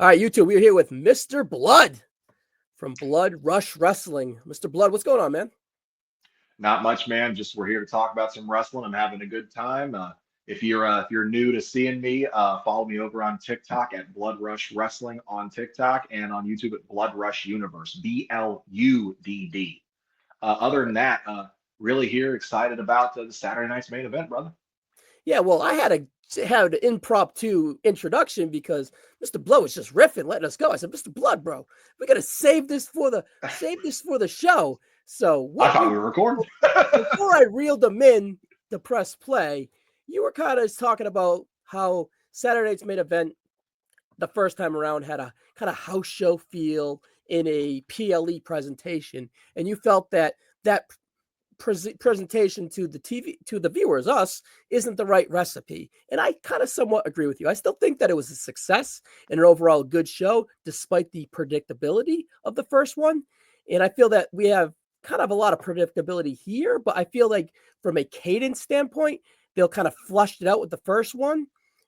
All right, YouTube, we're here with Mr. Bludd from Bludd Rush Wrestling. Mr. Bludd, what's going on, man? Not much, man. Just we're here to talk about some wrestling. I'm having a good time. If you're new to seeing me, follow me over on TikTok at Blood Rush Wrestling on TikTok and on YouTube at Blood Rush Universe, Bludd. Other than that, really here excited about the Saturday night's main event, brother. Yeah, well, I had an impromptu introduction because Mr. Blow was just riffing, letting us go. I said, Mr. Blood, bro, we gotta save this for the show. So I what thought you we were recording. before I reeled them in to press play, you were kind of talking about how Saturday's main event the first time around had a kind of house show feel in a PLE presentation, and you felt that presentation to the viewers, us, isn't the right recipe. And I kind of somewhat agree with you. I still think that it was a success and an overall good show, despite the predictability of the first one. And I feel that we have kind of a lot of predictability here, but I feel like from a cadence standpoint, they'll kind of flushed it out with the first one,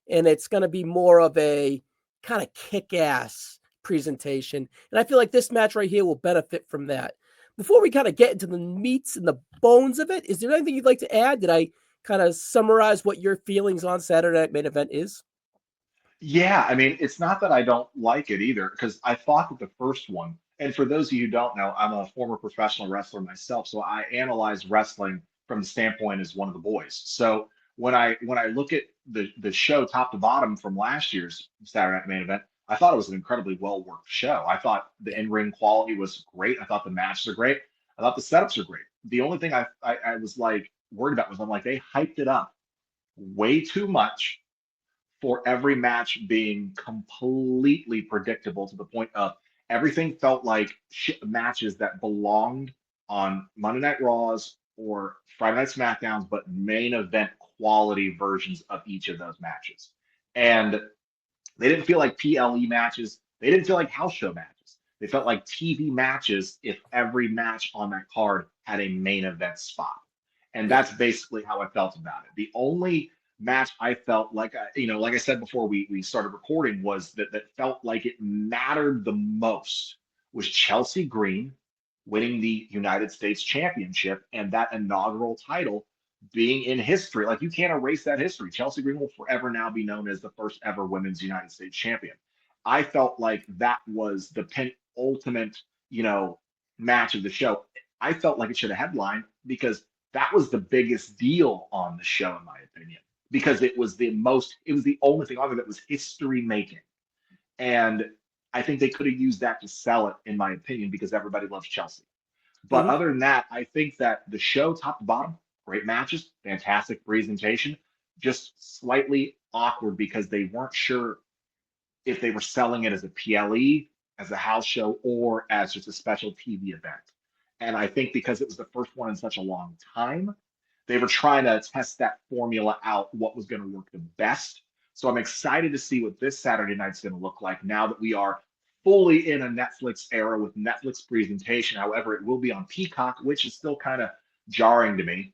and it's going to be more of a kind of kick-ass presentation. And I feel like this match right here will benefit from that. Before we kind of get into the meats and the bones of it, is there anything you'd like to add? Did I kind of summarize what your feelings on Saturday Night Main Event is? Yeah, I mean, it's not that I don't like it either, because I thought that the first one, and for those of you who don't know, I'm a former professional wrestler myself, so I analyze wrestling from the standpoint as one of the boys. So when I look at the show top to bottom from last year's Saturday Night Main Event, I thought it was an incredibly well worked show. I thought the in-ring quality was great. I thought the matches are great. I thought the setups are great. The only thing I was like worried about was I'm like they hyped it up way too much for every match being completely predictable to the point of everything felt like matches that belonged on Monday Night Raws or Friday Night SmackDowns, but main event quality versions of each of those matches. And they didn't feel like PLE matches. They didn't feel like house show matches. They felt like TV matches if every match on that card had a main event spot. And Yeah. that's basically how I felt about it. The only match I felt like, like I said before we started recording, was that felt like it mattered the most was Chelsea Green winning the United States Championship and that inaugural title being in history. Like you can't erase that history. Chelsea Green will forever now be known as the first ever women's United States champion. I felt like that was the penultimate, you know, match of the show. I felt like it should have headlined because that was the biggest deal on the show, in my opinion, because it was the only thing on there that was history making. And I think they could have used that to sell it, in my opinion, because everybody loves Chelsea. But Mhm. other than that, I think that the show, top to bottom, great matches, fantastic presentation, just slightly awkward because they weren't sure if they were selling it as a PLE, as a house show, or as just a special TV event. And I think because it was the first one in such a long time, they were trying to test that formula out, what was going to work the best. So I'm excited to see what this Saturday night's going to look like now that we are fully in a Netflix era with Netflix presentation. However, it will be on Peacock, which is still kind of jarring to me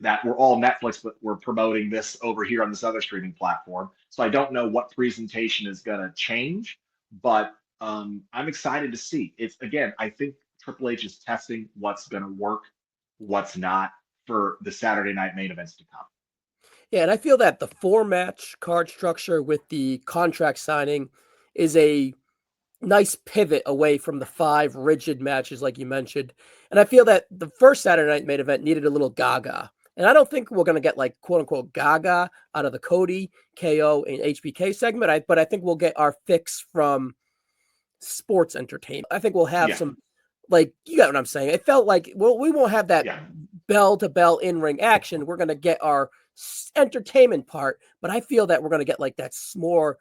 that we're all Netflix, but we're promoting this over here on this other streaming platform. So I don't know what presentation is going to change, but I'm excited to see. It's again, I think Triple H is testing what's going to work, what's not for the Saturday night main events to come. Yeah, and I feel that the four-match card structure with the contract signing is a nice pivot away from the five rigid matches like you mentioned. And I feel that the first Saturday Night Main Event needed a little gaga. And I don't think we're going to get like quote unquote gaga out of the Cody, KO, and HBK segment. But I think we'll get our fix from sports entertainment. I think we'll have Yeah, some, like, you got what I'm saying. It felt like, well, we won't have that yeah, bell to bell in ring action. We're going to get our entertainment part, but I feel that we're going to get like that more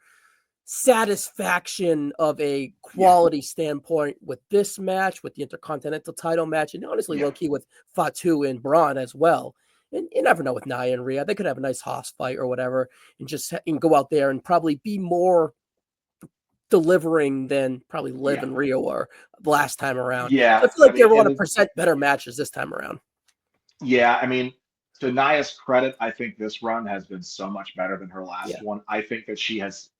satisfaction of a yeah, quality standpoint with this match, with the Intercontinental title match, and honestly, yeah, low key with Fatu and Braun as well. And you never know with Nia and Rhea, they could have a nice hoss fight or whatever, and just and go out there and probably be more delivering than probably Liv yeah, and Rio were last time around. So I yeah. feel I like they mean, want to present better matches this time around. yeah, I mean, to Naya's credit, I think this run has been so much better than her last Yeah. one. I think that she has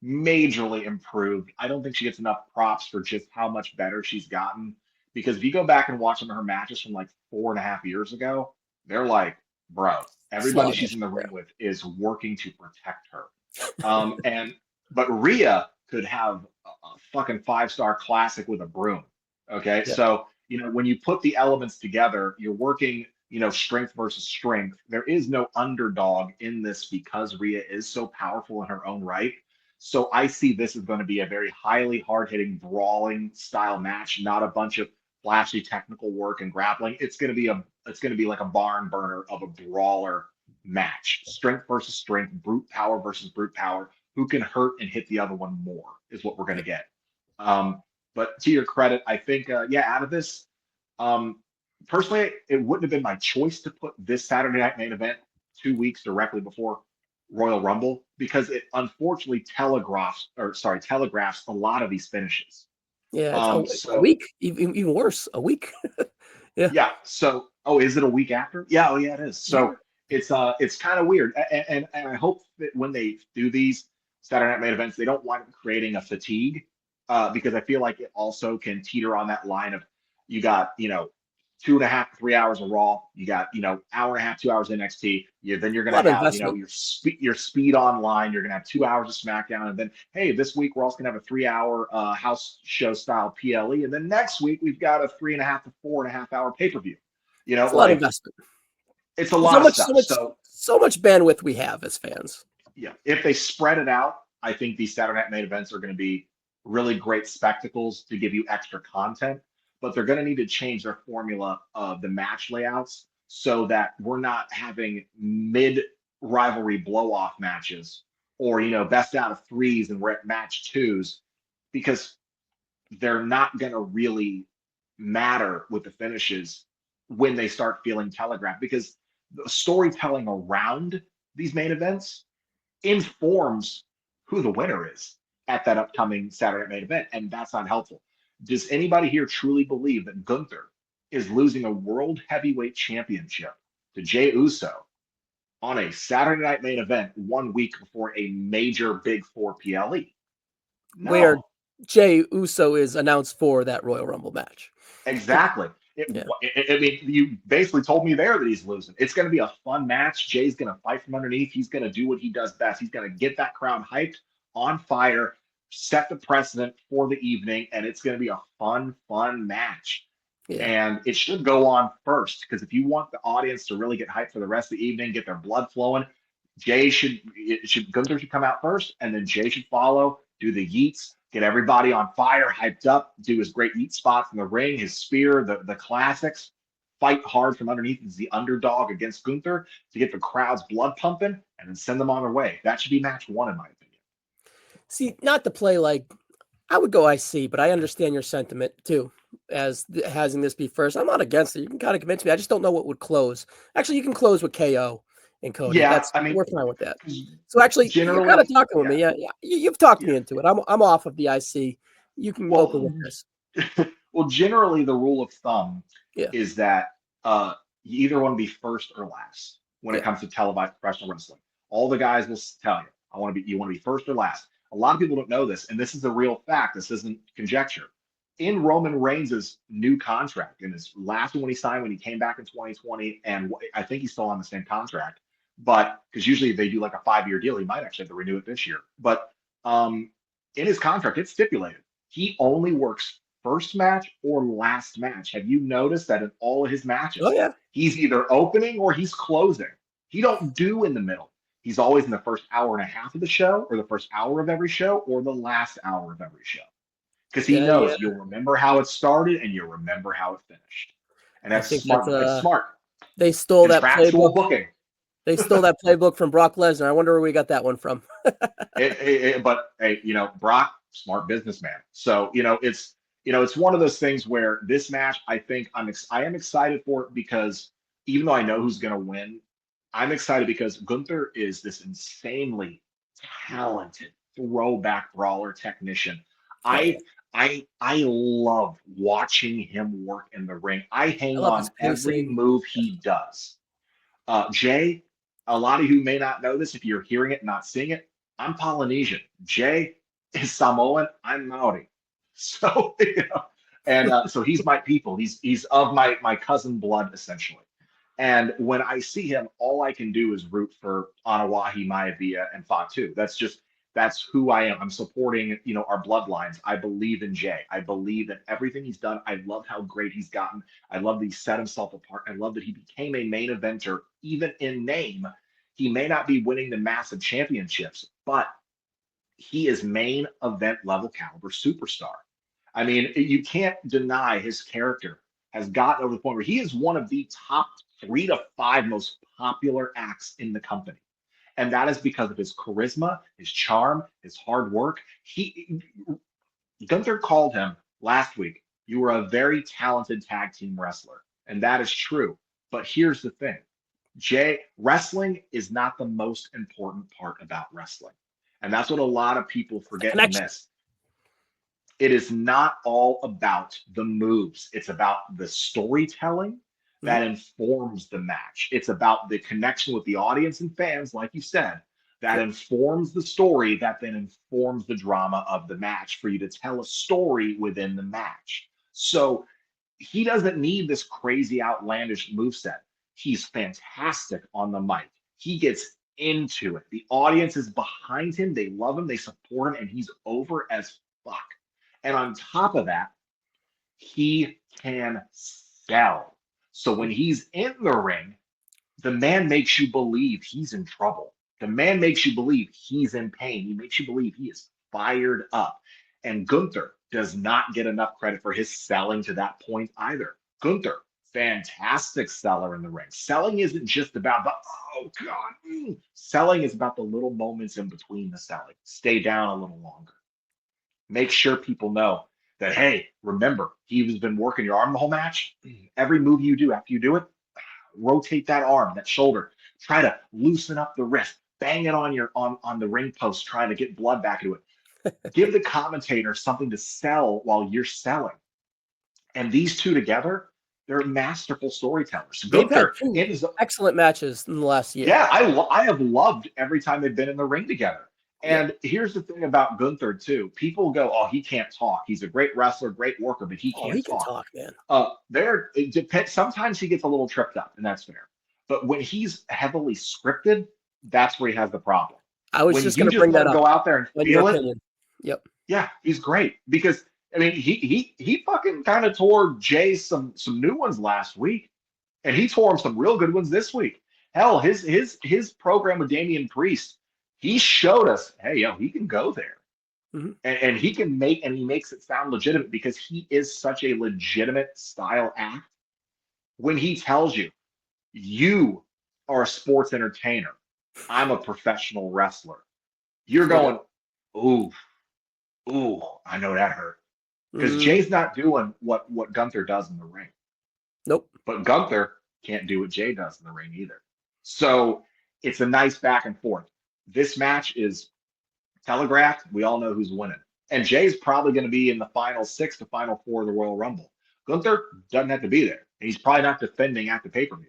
majorly improved. I don't think she gets enough props for just how much better she's gotten. Because if you go back and watch some of her matches from like 4.5 years ago, they're like, bro, everybody she's Sluggish. in the Yeah. ring with is working to protect her. And but Rhea could have a fucking 5-star classic with a broom. Okay, Yeah. so when you put the elements together, you're working strength versus strength. There is no underdog in this because Rhea is so powerful in her own right. So I see this as going to be a very highly hard-hitting, brawling style match, not a bunch of flashy technical work and grappling. It's going to be like a barn burner of a brawler match. Strength versus strength, brute power versus brute power. Who can hurt and hit the other one more is what we're going to get. But to your credit, I think, yeah, out of this, um, personally, it wouldn't have been my choice to put this Saturday night main event 2 weeks directly before Royal Rumble because it unfortunately telegraphs a lot of these finishes. Yeah. It's a So week, even worse, a week. Yeah. yeah. So, oh, is it a week after? Yeah. Oh, yeah, it is. Yeah. So it's kind of weird, and I hope that when they do these Saturday Night main events, they don't wind up creating a fatigue, because I feel like it also can teeter on that line of you got 2.5 3 hours of Raw, you got hour and a half 2 hours NXT, then you're A gonna lot of have investment. your speed online, you're gonna have 2 hours of SmackDown, and then hey, this week we're also gonna have a 3 hour house show style PLE, and then next week we've got a 3.5 to 4.5 hour pay per view. It's a lot of Like investment. it's a So lot of much, so stuff. much, So so much bandwidth we have as fans. yeah, if they spread it out, I think these Saturday Night main events are going to be really great spectacles to give you extra content. But they're going to need to change their formula of the match layouts so that we're not having mid rivalry blow off matches or best out of threes and we're at match twos because they're not going to really matter with the finishes when they start feeling telegraphed because the storytelling around these main events informs who the winner is at that upcoming Saturday main event, and that's not helpful. Does anybody here truly believe that Gunther is losing a world heavyweight championship to Jey Uso on a Saturday night main event 1 week before a major Big Four PLE? Where No. Jey Uso is announced for that Royal Rumble match. Exactly. Yeah. I mean, you basically told me there that he's losing. It's going to be a fun match. Jay's going to fight from underneath. He's going to do what he does best. He's going to get that crowd hyped, on fire, set the precedent for the evening, and it's going to be a fun match. Yeah. And it should go on first because if you want the audience to really get hyped for the rest of the evening, get their blood flowing, Gunther should come out first, and then Jay should follow, do the yeets, get everybody on fire, hyped up, do his great yeet spots in the ring, his spear, the classics, fight hard from underneath as the underdog against Gunther to get the crowd's blood pumping, and then send them on their way. That should be match one, in my opinion. See, not to play like I would go IC, but I understand your sentiment too, as having this be first. I'm not against it. You can kind of convince me. I just don't know what would close. Actually, you can close with KO and Cody. Yeah, I mean, We're fine with that. So actually, you're kind of generally, talking with yeah, me. Yeah, yeah. You've talked yeah. me into it. I'm off of the IC. You can open with Well, this. well, generally the rule of thumb Yeah, is that you either want to be first or last when it yeah, comes to televised professional wrestling. All the guys will tell you, you want to be first or last. A lot of people don't know this, and this is a real fact. This isn't conjecture. In Roman Reigns' new contract, in his last one when he signed when he came back in 2020, and I think he's still on the same contract, but because usually they do like a 5-year deal, he might actually have to renew it this year. But um, in his contract, it's stipulated he only works first match or last match. Have you noticed that in all of his oh matches, yeah, he's either opening or he's closing? He don't do in the middle. He's always in the first hour and a half of the show, or the first hour of every show, or the last hour of every show. Because he yeah. knows you'll remember how it started and you'll remember how it finished. And I that's think that's smart. It's smart. they stole that Contractual playbook. booking. They stole that playbook from Brock Lesnar. I wonder where we got that one from. But hey, Brock, smart businessman. So it's one of those things where this match, I think I am excited for it because even though I know who's going to win, I'm excited because Gunther is this insanely talented throwback brawler technician. Oh yeah, I love watching him work in the ring. I I hang love his on every pacing. move he does. Jay, a lot of you may not know this if you're hearing it, not seeing it. I'm Polynesian. Jay is Samoan. I'm Maori. So, and so he's my people. He's of my cousin blood essentially. And when I see him, all I can do is root for Anawahi, Maivia, and Fatu. That's who I am. I'm supporting, our bloodlines. I believe in Jay. I believe in everything he's done. I love how great he's gotten. I love that he set himself apart. I love that he became a main eventer, even in name. He may not be winning the massive championships, but he is main event level caliber superstar. I mean, you can't deny his character has gotten over the point where he is one of the top 3 to 5 most popular acts in the company. And that is because of his charisma, his charm, his hard work. Gunther called him last week, you were a very talented tag team wrestler. And that is true. But here's the thing. Wrestling is not the most important part about wrestling. And that's what a lot of people forget and miss. It is not all about the moves. It's about the storytelling that informs the match. It's about the connection with the audience and fans, like you said, that informs the story that then informs the drama of the match for you to tell a story within the match. So he doesn't need this crazy, outlandish moveset. He's fantastic on the mic. He gets into it. The audience is behind him. They love him. They support him, and he's over as fuck. And on top of that, he can sell. So when he's in the ring, the man makes you believe he's in trouble. The man makes you believe he's in pain. He makes you believe he is fired up. And Gunther does not get enough credit for his selling to that point either. Gunther, fantastic seller in the ring. Selling isn't just about the, oh God. Selling is about the little moments in between the selling. Stay down a little longer. Make sure people know that, hey, remember, he's been working your arm the whole match. Every move you do after you do it, rotate that arm, that shoulder. Try to loosen up the wrist. Bang it on the ring post, trying to get blood back into it. Give the commentator something to sell while you're selling. And these two together, they're masterful storytellers. They've had excellent matches in the last year. Yeah, I have loved every time they've been in the ring together. And here's the thing about Gunther, too. People go, oh, he can't talk. He's a great wrestler, great worker, but he can't talk. Can talk, man. It depends. Sometimes he gets a little tripped up, and that's fair. But when he's heavily scripted, that's where he has the problem. I was just going to bring that up. Go out there and feel it. Yep. Yeah, he's great. Because, I mean, he fucking kind of tore Jay some new ones last week. And he tore him some real good ones this week. Hell, his program with Damian Priest, he showed us, hey, he can go there. And he makes it sound legitimate because he is such a legitimate style act. When he tells you, you are a sports entertainer, I'm a professional wrestler, you're going, ooh, I know that hurt. Because Jay's not doing what Gunther does in the ring. Nope. But Gunther can't do what Jay does in the ring either. So it's a nice back and forth. This match is telegraphed. We all know who's winning. And Jay's probably going to be in the final 6 to final 4 of the Royal Rumble. Gunther doesn't have to be there. And he's probably not defending at the pay-per-view.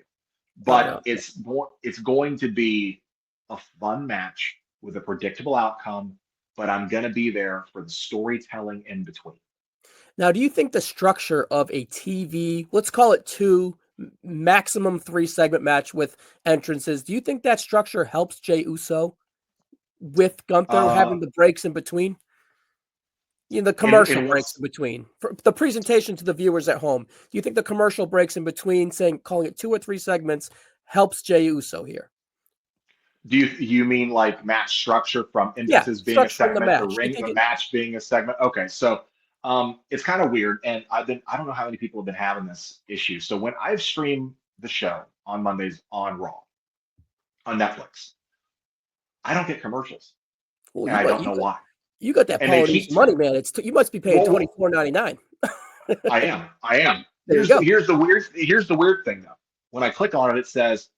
But it's going to be a fun match with a predictable outcome. But I'm going to be there for the storytelling in between. Now, do you think the structure of a TV, let's call it 2, maximum 3 segment match with entrances, do you think that structure helps Jey Uso with Gunther having the breaks in between? The commercial breaks in between. For the presentation to the viewers at home, do you think the commercial breaks in between, calling it 2 or 3 segments, helps Jey Uso here? Do you mean like match structure from entrances being a segment, or ring of a match being a segment? Okay, so it's kind of weird, and I don't know how many people have been having this issue. So when I've streamed the show on Mondays on Raw on Netflix, I don't get commercials. And I don't know why. You got that Polynesian money, man. You must be paying $24.99. I am. Here's the weird thing though. When I click on it, it says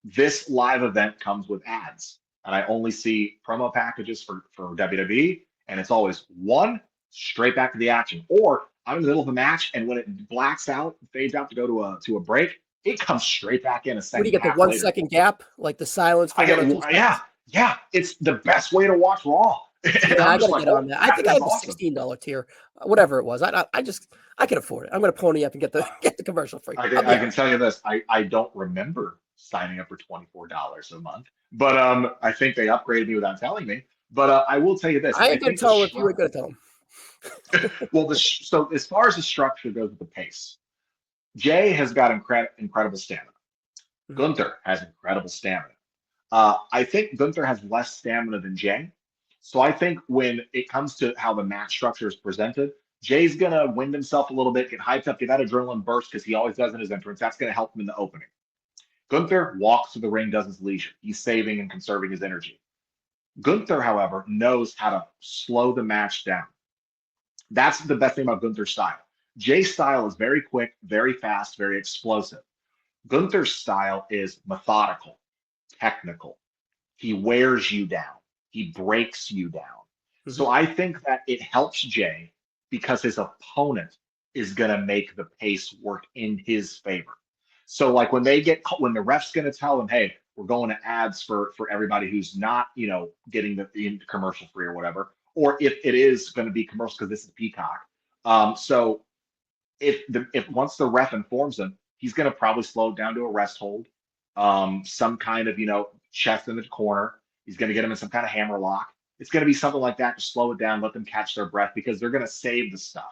this live event comes with ads, and I only see promo packages for WWE, and it's always one straight back to the action, or I'm in the middle of a match, and when it blacks out, fades out to go to a break, it comes straight back in a second. What do you get, the 1 second gap, like the silence? Yeah, Yeah, it's the best way to watch Raw. And Yeah, I'm I just gotta like, get on oh, that. I yeah, think I this is have the awesome. $16 tier, whatever it was. I can afford it. I'm gonna pony up and get the get the commercial free. I'll be I all can right. tell you this. I don't remember signing up for $24 a month, but I think they upgraded me without telling me. But I will tell you this. I I ain't gonna think the tell him if you ain't structure. gonna tell him. Well, so as far as the structure goes with the pace, Jay has got incredible stamina. Mhm. Gunther has incredible stamina. I think Gunther has less stamina than Jay. So I think when it comes to how the match structure is presented, Jay's going to wind himself a little bit, get hyped up, get that adrenaline burst because he always does in his entrance. That's going to help him in the opening. Gunther walks to the ring, does his leisure. He's saving and conserving his energy. Gunther, however, knows how to slow the match down. That's the best thing about Gunther's style. Jay's style is very quick, very fast, very explosive. Gunther's style is methodical, technical. He wears you down. He breaks you down. Mhm. So I think that it helps Jay because his opponent is going to make the pace work in his favor. So like when the ref's going to tell him, hey, we're going to ads for everybody who's not getting the commercial free or whatever, or if it is going to be commercial because this is Peacock. So if once the ref informs him, he's going to probably slow it down to a rest hold, some kind of chest in the corner. He's going to get him in some kind of hammer lock. It's going to be something like that to slow it down, let them catch their breath because they're going to save the stuff.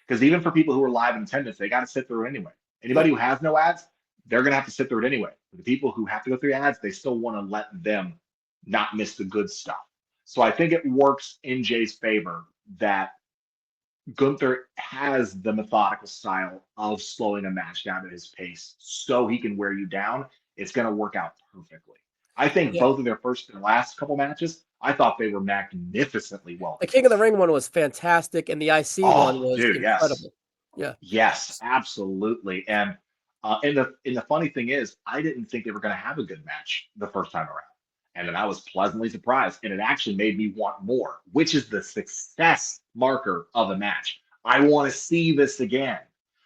Because even for people who are live in attendance, they got to sit through it anyway. Yeah. Anybody who has no ads, they're going to have to sit through it anyway. But the people who have to go through ads, they still want to let them not miss the good stuff. So I think it works in Jay's favor that Gunther has the methodical style of slowing a match down at his pace so he can wear you down. It's going to work out perfectly. I think Yeah. both of their first and last couple matches, I thought they were magnificently well The King of the paced. Ring one was fantastic, and the IC one Oh, was dude, yes. incredible. Yeah. Yes, absolutely. And the funny thing is, I didn't think they were going to have a good match the first time around, and then I was pleasantly surprised, and it actually made me want more, which is the success marker of a match. I want to see this again.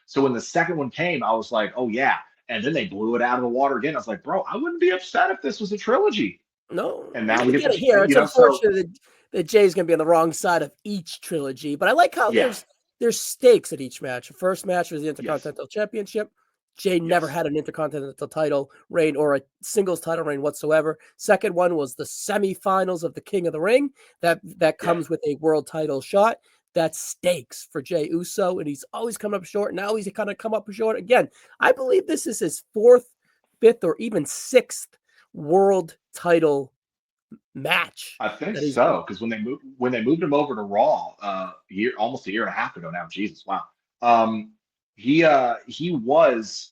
So when the second one came, I was like, oh yeah, and then they blew it out of the water again. I was like, bro, I wouldn't be upset if this was a trilogy. No, And we now we didn't get get it the, here. It's so unfortunate that Jay's gonna be on the wrong side of each trilogy, but I like how yeah, there's stakes at each match. The first match was the yes, Intercontinental Championship. Jay never yes, had an Intercontinental title reign or a singles title reign whatsoever. Second one was the semifinals of the King of the Ring that yeah. comes with a world title shot. That's stakes for Jey Uso, and he's always come up short. Now he's kind of come up short again. I believe this is his fourth, fifth, or even sixth world title match I think that he's been. so because when they moved him over to Raw almost a year and a half ago now, Jesus, wow. Um, he was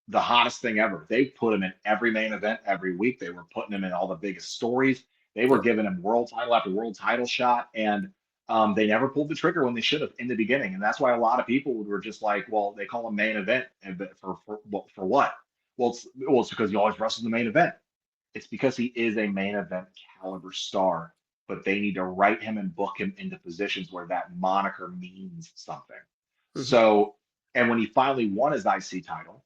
the hottest thing ever. They put him in every main event every week. They were putting him in all the biggest stories. They were Yep. giving him world title after world title shot, and they never pulled the trigger when they should have in the beginning. And that's why a lot of people were just like, "Well, they call him main event, but for what?" Well, it's because he always wrestles the main event. It's because he is a main event caliber star, but they need to write him and book him into positions where that moniker means something. Mhm. So, and when he finally won his IC title,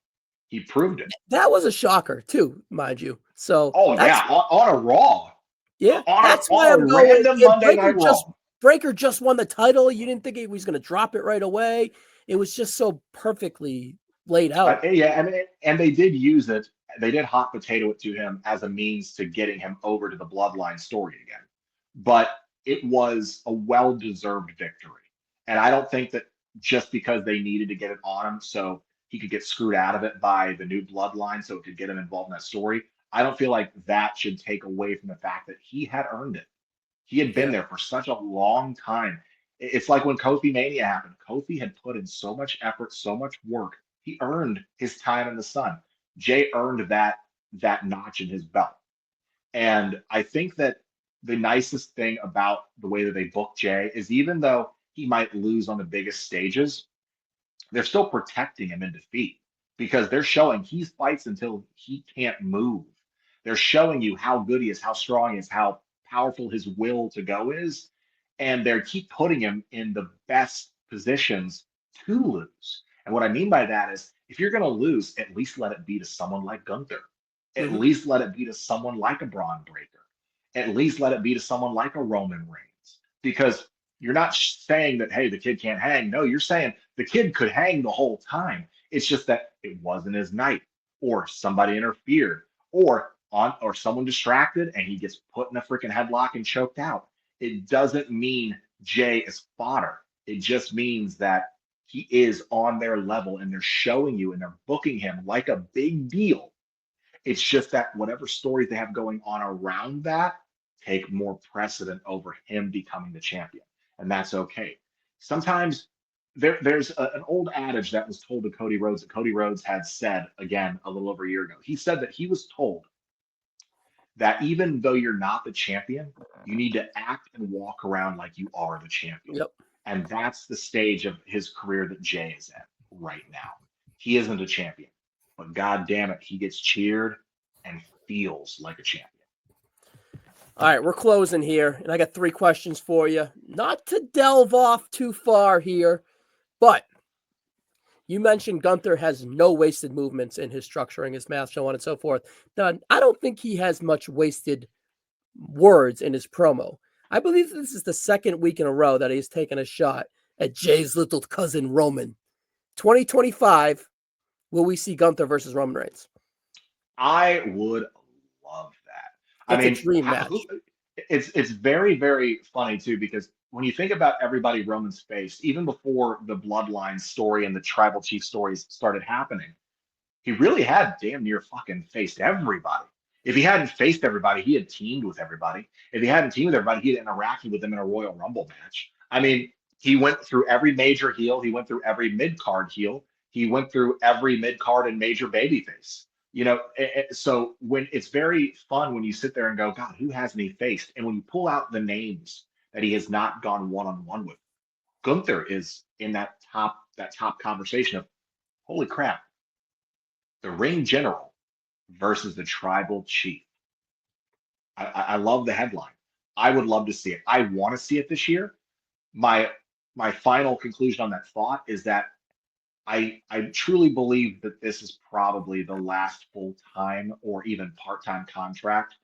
he proved it. That was a shocker too, mind you. So Oh that's yeah, on a Raw, yeah, that's why on I'm a going. random If Monday Night Raw. Breaker just won the title, you didn't think he was going to drop it right away. It was just so perfectly laid out. Yeah, and they did use it. They did hot potato it to him as a means to getting him over to the bloodline story again. But it was a well-deserved victory. And I don't think that just because they needed to get it on him so he could get screwed out of it by the new bloodline so it could get him involved in that story, I don't feel like that should take away from the fact that he had earned it. He had been Yeah. there for such a long time. It's like when Kofi Mania happened. Kofi had put in so much effort, so much work. He earned his time in the sun. Jay earned that notch in his belt. And I think that the nicest thing about the way that they book Jay is even though he might lose on the biggest stages, they're still protecting him in defeat because they're showing he fights until he can't move. They're showing you how good he is, how strong he is, how powerful his will to go is, and they keep putting him in the best positions to lose. And what I mean by that is, if you're going to lose, at least let it be to someone like Gunther. At Hmm. least let it be to someone like a Braun Breaker. at least let it be to someone like a Roman Reigns. Because you're not saying that, hey, the kid can't hang. No, you're saying the kid could hang the whole time. It's just that it wasn't his night, or somebody interfered, or someone distracted and he gets put in a freaking headlock and choked out. It doesn't mean Jay is fodder. It just means that he is on their level and they're showing you and they're booking him like a big deal. It's just that whatever stories they have going on around that take more precedent over him becoming the champion. And that's okay. Sometimes an old adage that was told to Cody Rhodes that Cody Rhodes had said again a little over a year ago. He said that he was told that even though you're not the champion, you need to act and walk around like you are the champion. Yep. And that's the stage of his career that Jay is at right now. He isn't a champion, but god damn it, he gets cheered and feels like a champion. All right, we're closing here, and I got 3 questions for you. Not to delve off too far here, but you mentioned Gunther has no wasted movements in his structuring, his math, so on and so forth. Now, I don't think he has much wasted words in his promo. I believe this is the 2nd week in a row that he's taken a shot at Jay's little cousin Roman. 2025, will we see Gunther versus Roman Reigns? I would love that. It's a dream match. It's very, very funny too, because when you think about everybody Roman's faced, even before the bloodline story and the tribal chief stories started happening, he really had damn near fucking faced everybody. If he hadn't faced everybody, he had teamed with everybody. If he hadn't teamed with everybody, he had interacted with them in a Royal Rumble match. I mean, he went through every major heel. He went through every mid card heel. He went through every mid card and major babyface. So when it's very fun when you sit there and go, God, who hasn't he faced? And when you pull out the names that he has not gone one-on-one with, Gunther is in that top conversation of, holy crap, the ring general versus the tribal chief. I love the headline. I would love to see it. I want to see it this year. My final conclusion on that thought is that I truly believe that this is probably the last full-time or even part-time contract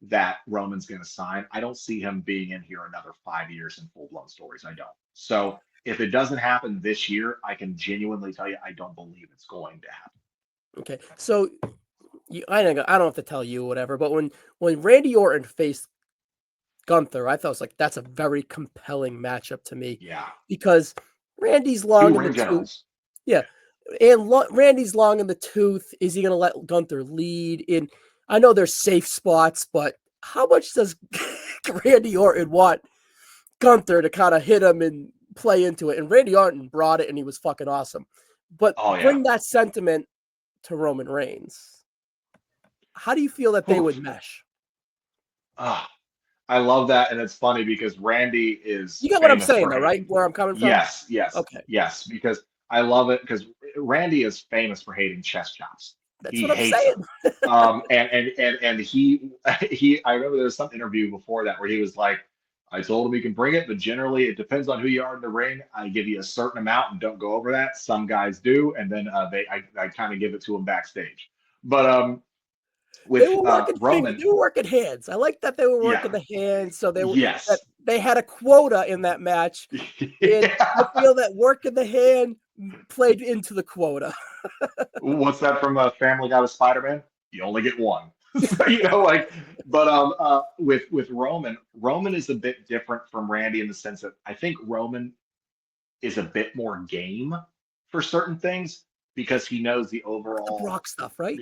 that Roman's going to sign. I don't see him being in here another 5 years in full-blown stories. I don't. So if it doesn't happen this year, I can genuinely tell you I don't believe it's going to happen. Okay, so I don't have to tell you whatever, but when Randy Orton faced Gunther, I thought it was like, that's a very compelling matchup to me. Yeah. Because Randy's long in the tooth. Yeah. And Randy's long in the tooth. Is he going to let Gunther lead? I know there's safe spots, but how much does Randy Orton want Gunther to kind of hit him and play into it? And Randy Orton brought it, and he was fucking awesome. But bring that sentiment to Roman Reigns. How do you feel that they would mesh? I love that, and it's funny because Randy is. You get what I'm saying, though, right? Where I'm coming from? Yes. Okay. Yes, because I love it because Randy is famous for hating chest chops. That's what I'm saying. And he I remember there was some interview before that where he was like, I told him he can bring it, but generally it depends on who you are in the ring. I give you a certain amount and don't go over that. Some guys do, and then I kind of give it to him backstage. But with Roman, they were working hands. I like that they were working the hands, so they were they had a quota in that match. And I feel that working the hand played into the quota. What's that from Family Guy with Spider-Man? You only get one. So, with Roman is a bit different from Randy in the sense that I think Roman is a bit more game for certain things because he knows the overall the Brock stuff, right?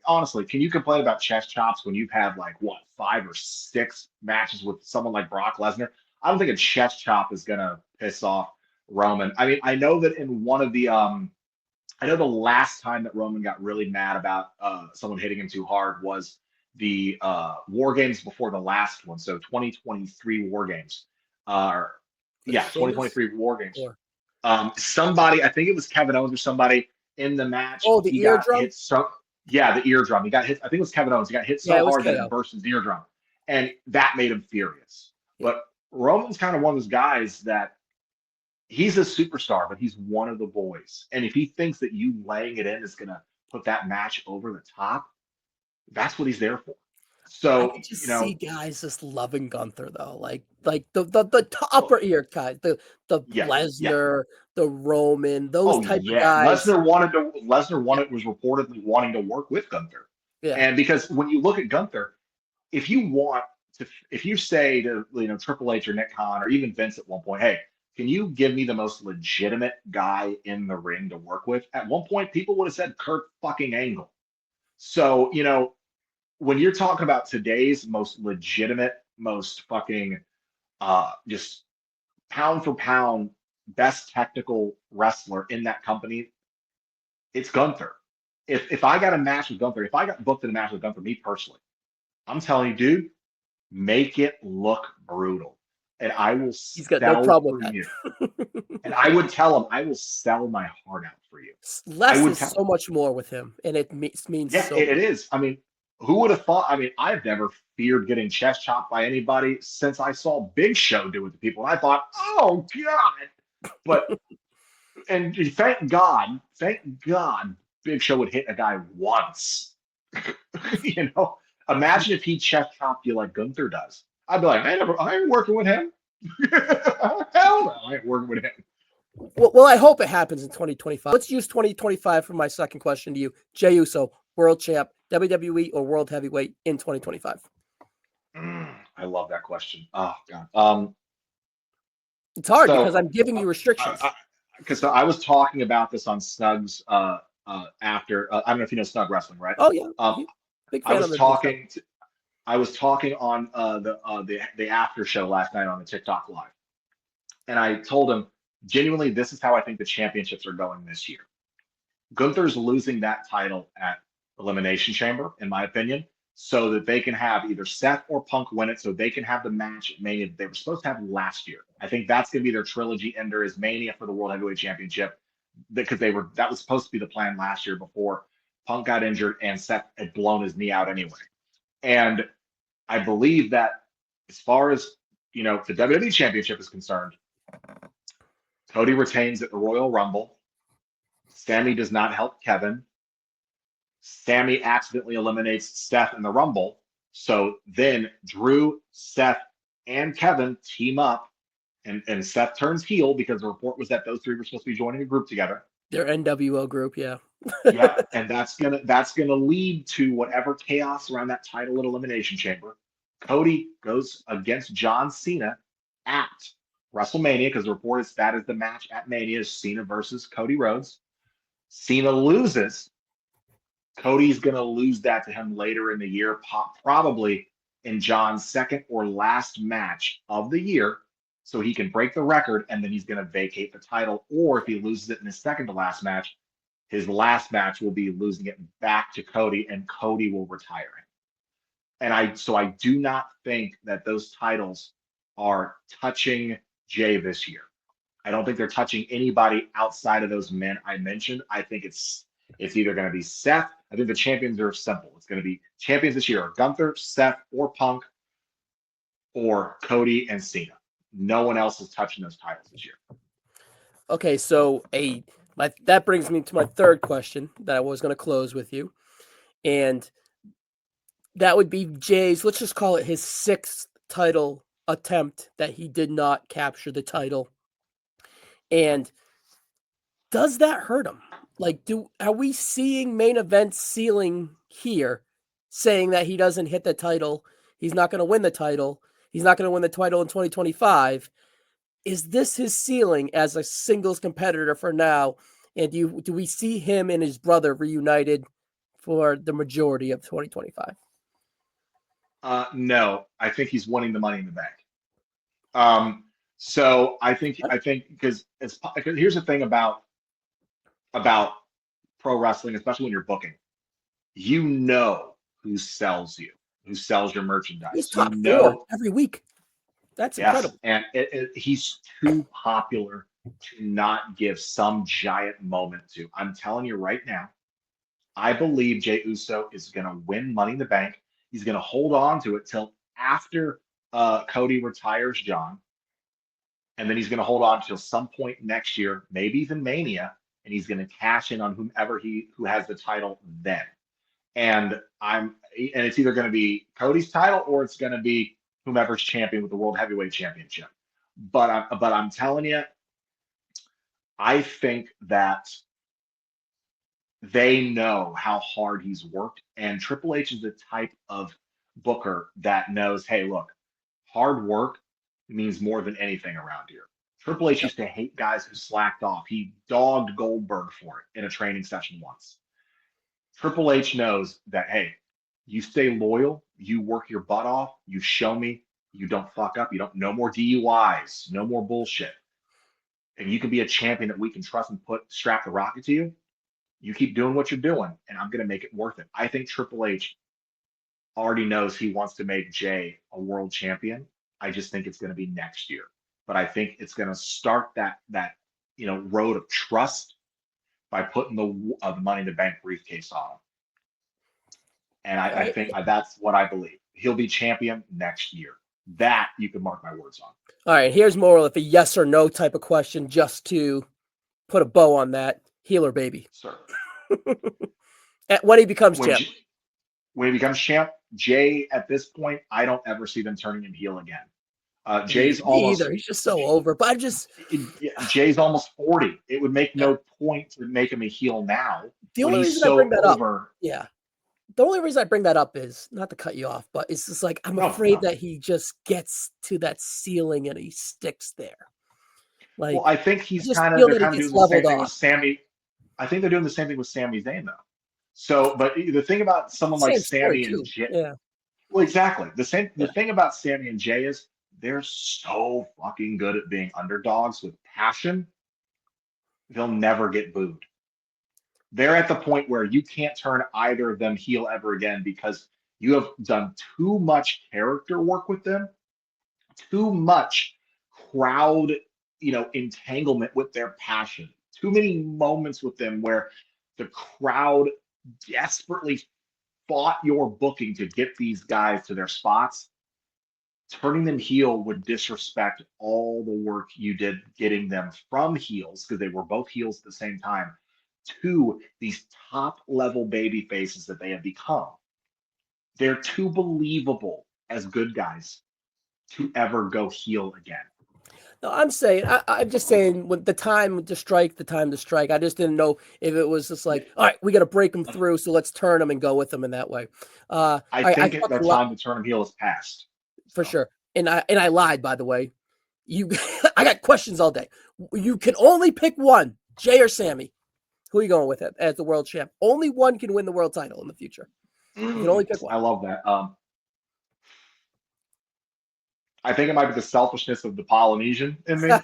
Honestly, can you complain about chest chops when you've had 5 or 6 matches with someone like Brock Lesnar? I don't think a chest chop is gonna piss off Roman. I mean, I know that in one of the I know the last time that Roman got really mad about someone hitting him too hard was the War Games before the last one. So 2023 War Games. 2023 War Games. Somebody, I think it was Kevin Owens or somebody in the match. Oh, the eardrum? The eardrum. He got hit. I think it was Kevin Owens. He got hit so hard that it burst his eardrum. And that made him furious. Yeah. But Roman's kind of one of those guys that he's a superstar, but he's one of the boys. And if he thinks that you laying it in is going to put that match over the top, that's what he's there for. I So, could just see you guys just loving Gunther though, like the know, upper ear guys, the yeah, yeah. Lesnar, the Roman, those Oh type of yeah, guys. Lesnar Yeah, wanted was reportedly wanting to work with Gunther, yeah. and because when you look at Gunther, if you want to, if you say to Triple H or Nick Khan or even Vince at one point, hey, can you give me the most legitimate guy in the ring to work with? At one point, people would have said Kurt fucking Angle. So when you're talking about today's most legitimate, most fucking just pound for pound best technical wrestler in that company, it's Gunther. If I got a match with Gunther, if I got booked in a match with Gunther, me personally, I'm telling you, dude, make it look brutal. And I will He's got no sell problem for with you. that. And I would tell him, I will sell my heart out for you. I Less would is tell so him. much more with him, and it means Yeah, so it much. is. I mean, who would have thought? I mean, I've never feared getting chest chopped by anybody since I saw Big Show do it to people. And I thought, oh God. But and thank God, Big Show would hit a guy once. you know, Imagine if he chest chopped you like Gunther does. I'd be like, I ain't working with him. Hell no, I ain't working with him. Well, I hope it happens in 2025. Let's use 2025 for my second question to you. Jey Uso, world champ, WWE or world heavyweight in 2025? I love that question. Oh God. It's hard because So, I'm giving uh, you restrictions. because I was talking about this on Snug's after. I don't know if you know Snug Wrestling, right? Oh yeah, Um, big I fan of was the new show. talking to, I was talking on the after show last night on the TikTok live, and I told him genuinely, this is how I think the championships are going this year. Gunther's losing that title at Elimination Chamber, in my opinion, so that they can have either Seth or Punk win it, so they can have the match at Mania that they were supposed to have last year. I think that's going to be their trilogy ender is Mania for the World Heavyweight Championship because that was supposed to be the plan last year before Punk got injured and Seth had blown his knee out anyway. And I believe that as far as the WWE Championship is concerned, Cody retains at the Royal Rumble. Sammy does not help Kevin. Sammy accidentally eliminates Seth in the Rumble. So then Drew, Seth, and Kevin team up, and Seth turns heel because the report was that those three were supposed to be joining a group together. Their NWO group, yeah. Yep, and that's gonna lead to whatever chaos around that title at Elimination Chamber. Cody goes against John Cena at WrestleMania because the report is that is the match at Mania is Cena versus Cody Rhodes. Cena loses. Cody's going to lose that to him later in the year, probably in John's second or last match of the year. So he can break the record and then he's going to vacate the title. Or if he loses it in his second to last match, his last match will be losing it back to Cody and Cody will retire him. So I do not think that those titles are touching Jey this year. I don't think they're touching anybody outside of those men I mentioned. I think it's either going to be Seth. I think the champions are simple. It's going to be champions this year are Gunther, Seth, or Punk, or Cody and Cena. No one else is touching those titles this year. Okay, so that brings me to my third question that I was going to close with you, and that would be Jay's. Let's just call it his sixth title attempt that he did not capture the title. And does that hurt him? Like, are we seeing main event ceiling here, saying that he doesn't hit the title, he's not going to win the title, he's not going to win the title in 2025? Is this his ceiling as a singles competitor for now? And do we see him and his brother reunited for the majority of 2025? No, I think he's winning the Money in the Bank. So I think because here's the thing about pro wrestling, especially when you're booking, you know who sells your He's merchandise. You top four know. every week. That's Yes, incredible. and he's too popular to not give some giant moment to. I'm telling you right now, I believe Jey Uso is going to win Money in the Bank. He's going to hold on to it till after Cody retires John, and then he's going to hold on till some point next year, maybe even Mania, and he's going to cash in on whomever who has the title then. and it's either going to be Cody's title or it's going to be whomever's champion with the World Heavyweight Championship. But I'm telling you, I think that they know how hard he's worked, and Triple H is the type of booker that knows, hey, look, hard work means more than anything around here. Triple H Yep. used to hate guys who slacked off. He dogged Goldberg for it in a training session once. Triple H knows that, hey, you stay loyal, you work your butt off, you show me you don't fuck up, you don't, no more DUIs, no more bullshit. And you can be a champion that we can trust and strap the rocket to you. You keep doing what you're doing, and I'm going to make it worth it. I think Triple H already knows he wants to make Jey a world champion. I just think it's going to be next year. But I think it's going to start that road of trust by putting the Money in the Bank briefcase on him. And All I right. think that's what I believe. He'll be champion next year. That you can mark my words on. All right. Here's more of a yes or no type of question, just to put a bow on that. Heel or baby? Sir. When he becomes When champ. when he becomes champ, Jey at this point, I don't ever see them turning him heel again. Jey's Me almost either. He's just so over. But Jey's almost 40. It would make yeah. no point to make him a heel now The when only he's reason I so bring that up, over. yeah. The only reason I bring that up is not to cut you off, but it's just like I'm No, afraid no. that he just gets to that ceiling and he sticks there. Well, Like I think I just feel they're that he kind of gets doing the same leveled thing with off. Sammy. I think they're doing the same thing with Sami Zayn though. So, but the thing about someone like Same story Sammy and too. Jey, Yeah. well, exactly. The Yeah. thing about Sammy and Jey is they're so fucking good at being underdogs with passion. They'll never get booed. They're at the point where you can't turn either of them heel ever again because you have done too much character work with them, too much crowd, entanglement with their passion, too many moments with them where the crowd desperately fought your booking to get these guys to their spots. Turning them heel would disrespect all the work you did getting them from heels, because they were both heels at the same time, to these top level baby faces that they have become. They're too believable as good guys to ever go heel again. No, I'm just saying when the time to strike, the time to strike. I just didn't know if it was just Yeah, like, all right, we got to break them through, so let's turn them and go with them in that way. I I think the fucking time to turn them heel is past. for So sure. And I lied, by the way. You, I got questions all day. You can only pick one, Jey or Sammy. Who are you going with as the world champ? Only one can win the world title in the future. You can only pick one. I love that. I think it might be the selfishness of the Polynesian in me. Uh,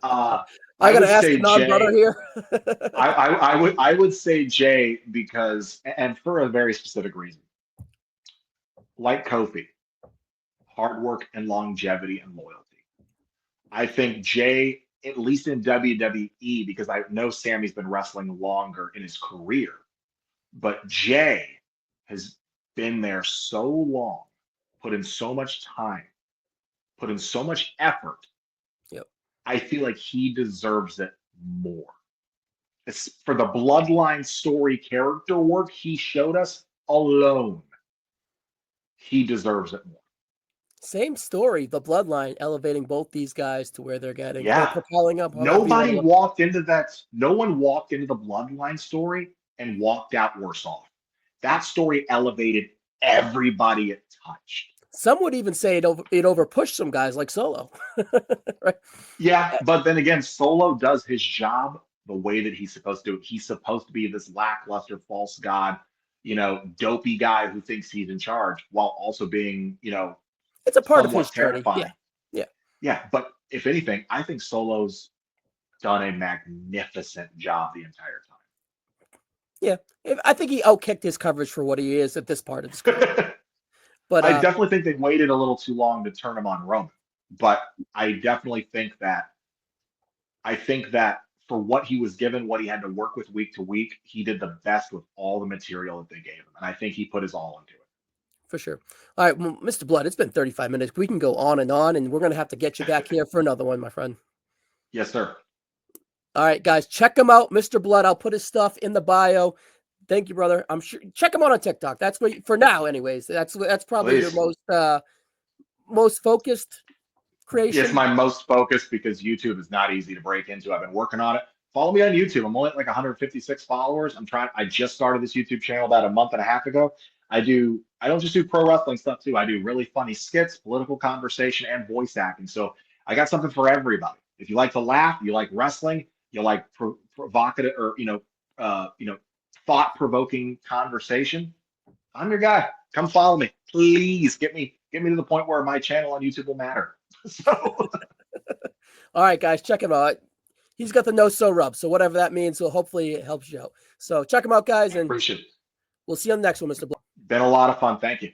I I got to would ask the say non-brother Jey. here. I would say Jey because, and for a very specific reason, like Kofi, hard work and longevity and loyalty. I think Jey, at least in WWE, because I know Sammy's been wrestling longer in his career, but Jey has been there so long, put in so much time, put in so much effort. Yep. I feel like he deserves it more. It's for the bloodline story character work he showed us alone. He deserves it more. Same story. The bloodline elevating both these guys to where they're getting or Yeah. propelling up. However you want to Nobody look at it. walked into that. No one walked into the bloodline story and walked out worse off. That story elevated everybody it touched. Some would even say it over pushed some guys like Solo. Right? Yeah, but then again, Solo does his job the way that he's supposed to do it. He's supposed to be this lackluster false god, dopey guy who thinks he's in charge while also being, It's a part of his somewhat journey. Yeah. terrifying. Yeah. Yeah, but if anything, I think Solo's done a magnificent job the entire Yeah. I think he outkicked his coverage for what he is at this part of his career. time. But I definitely think they waited a little too long to turn him on Roman. But I definitely think that for what he was given, what he had to work with week to week, he did the best with all the material that they gave him. And I think he put his all into it. for sure. All right, well, Mr. Bludd, it's been 35 minutes. We can go on, and we're going to have to get you back here for another one, my friend. Yes, sir. All right, guys, check him out, Mr. Bludd. I'll put his stuff in the bio. Thank you, brother. I'm sure check him out on TikTok. That's what for now, anyways. That's probably Please. your most focused creation. It's my most focused because YouTube is not easy to break into. I've been working on it. Follow me on YouTube. I'm only at like 156 followers. I just started this YouTube channel about a month and a half ago. I don't just do pro wrestling stuff too. I do really funny skits, political conversation, and voice acting. So I got something for everybody. If you like to laugh, you like wrestling, you like provocative or thought-provoking conversation, I'm your guy. Come follow me. Please get me to the point where my channel on YouTube will matter. So All right, guys, check him out. He's got the no-so rub, so whatever that means, so hopefully it helps you out. So check him out, guys, and appreciate it. we'll see you on the next one, Mr. Bludd. Been a lot of fun. Thank you.